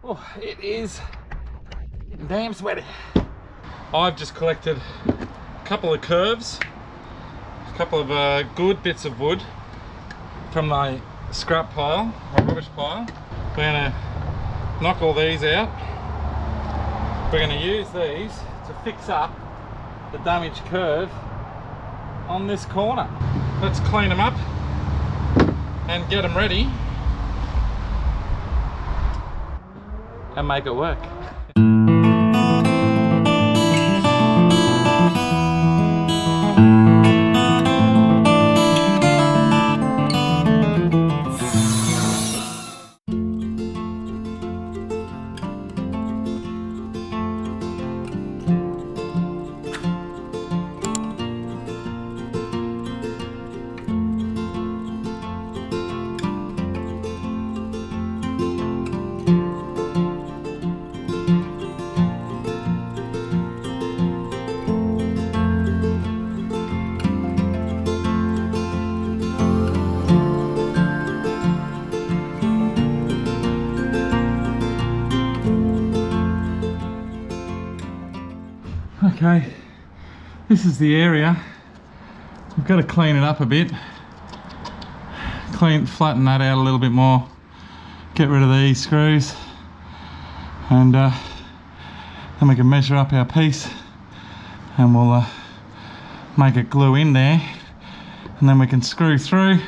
Oh, it is damn sweaty. I've just collected a couple of curves, a couple of good bits of wood from my scrap pile, my rubbish pile. We're gonna knock all these out. We're gonna use these to fix up the damaged curve on this corner. Let's clean them up and get them ready and make it work. Okay, this is the area. We've got to clean it up a bit. Flatten that out a little bit more. Get rid of these screws. And then we can measure up our piece and we'll make it glue in there. And then we can screw through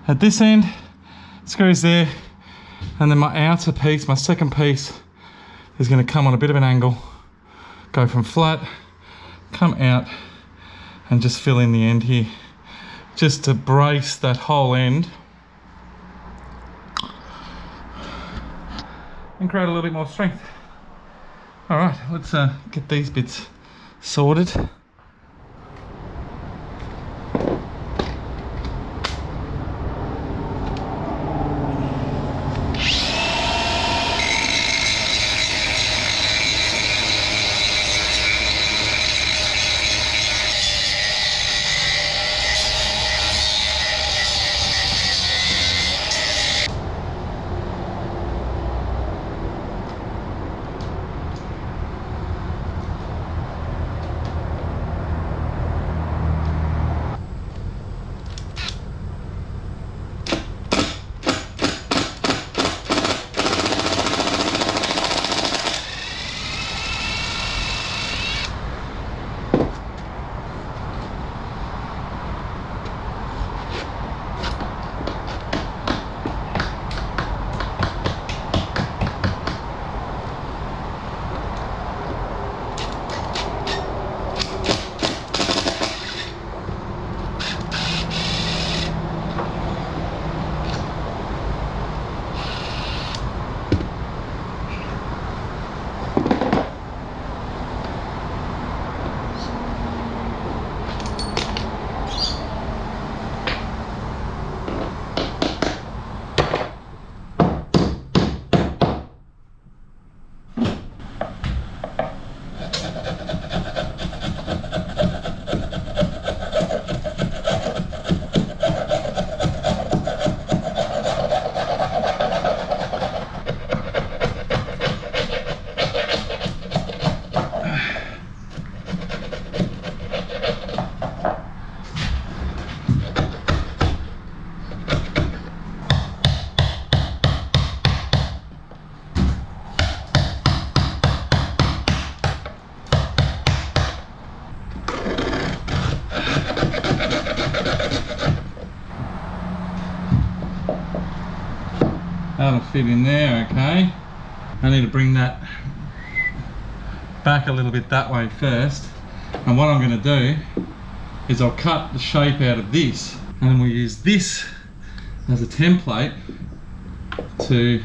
at this end, screws there. And then my outer piece, my second piece, is going to come on a bit of an angle. Go from flat, come out and just fill in the end here, just to brace that whole end and create a little bit more strength. All right, let's get these bits sorted. That'll fit in there, okay. I need to bring that back a little bit that way first. And what I'm going to do is I'll cut the shape out of this, and then we'll use this as a template to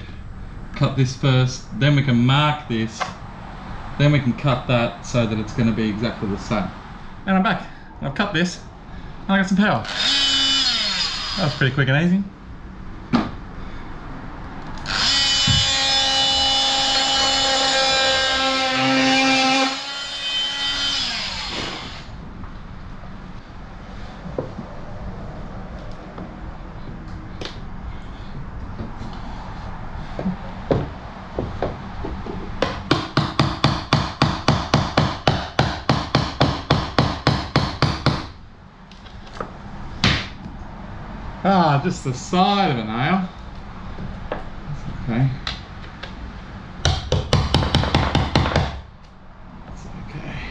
cut this first, then we can mark this, then we can cut that so that it's going to be exactly the same. And I'm back. I've cut this and I got some power. That was pretty quick and easy. just the side of a nail. That's okay. That's okay.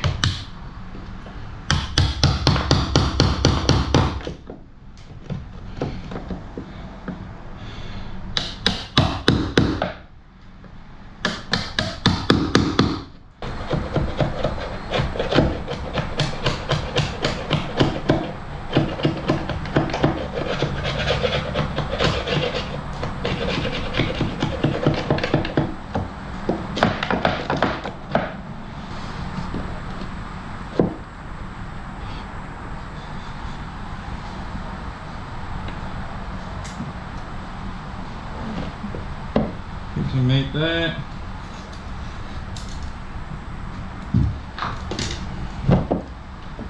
Some meat there.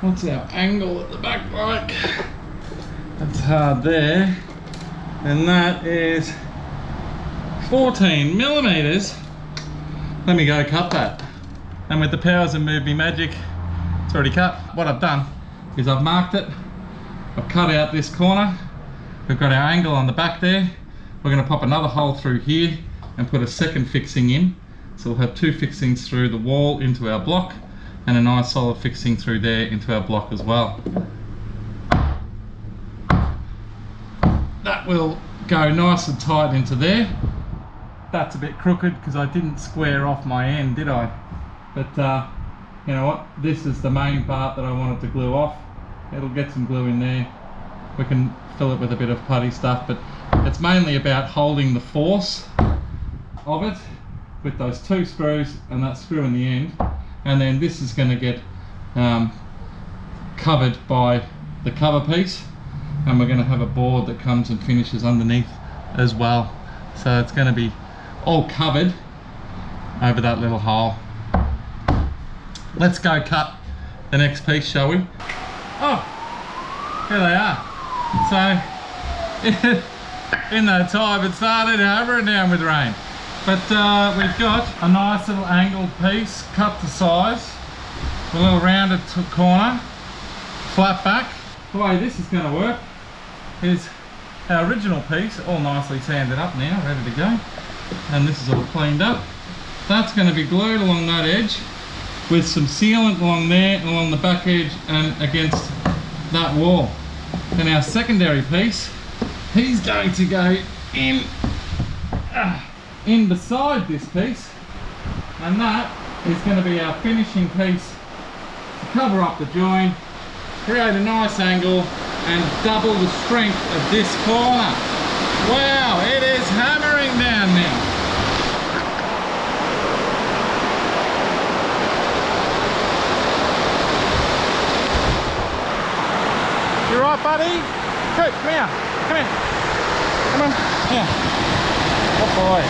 What's our angle at the back like? That's hard there. And that is 14 millimeters. Let me go cut that. And with the powers of Move Me Magic, it's already cut. What I've done is I've marked it. I've cut out this corner. We've got our angle on the back there. We're going to pop another hole through here and put a second fixing in. So we'll have two fixings through the wall into our block and a nice solid fixing through there into our block as well. That will go nice and tight into there. That's a bit crooked because I didn't square off my end, did I? But you know what? This is the main part that I wanted to glue off. It'll get some glue in there. We can fill it with a bit of putty stuff, but it's mainly about holding the force of it with those two screws and that screw in the end, and then this is going to get covered by the cover piece, and we're going to have a board that comes and finishes underneath as well, so it's going to be all covered over that little hole. Let's go cut the next piece, shall we? Oh, here they are. So in no time it started hammering down with rain. But we've got a nice little angled piece, cut to size, a little rounded corner, flat back. The way this is going to work is our original piece, all nicely sanded up now, ready to go. And this is all cleaned up. That's going to be glued along that edge with some sealant along there and along the back edge and against that wall. And our secondary piece, he's going to go in beside this piece, and that is going to be our finishing piece to cover up the join, create a nice angle and double the strength of this corner. Wow, it is hammering down now. You right, buddy? Coop, come here. Come here. Come on. Here. Good boy.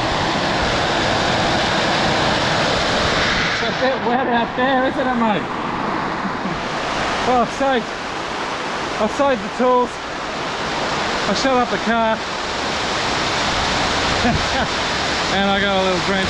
It's a bit wet out there, isn't it, mate? Well, I've saved the tools. I shut up the car. And I got a little drench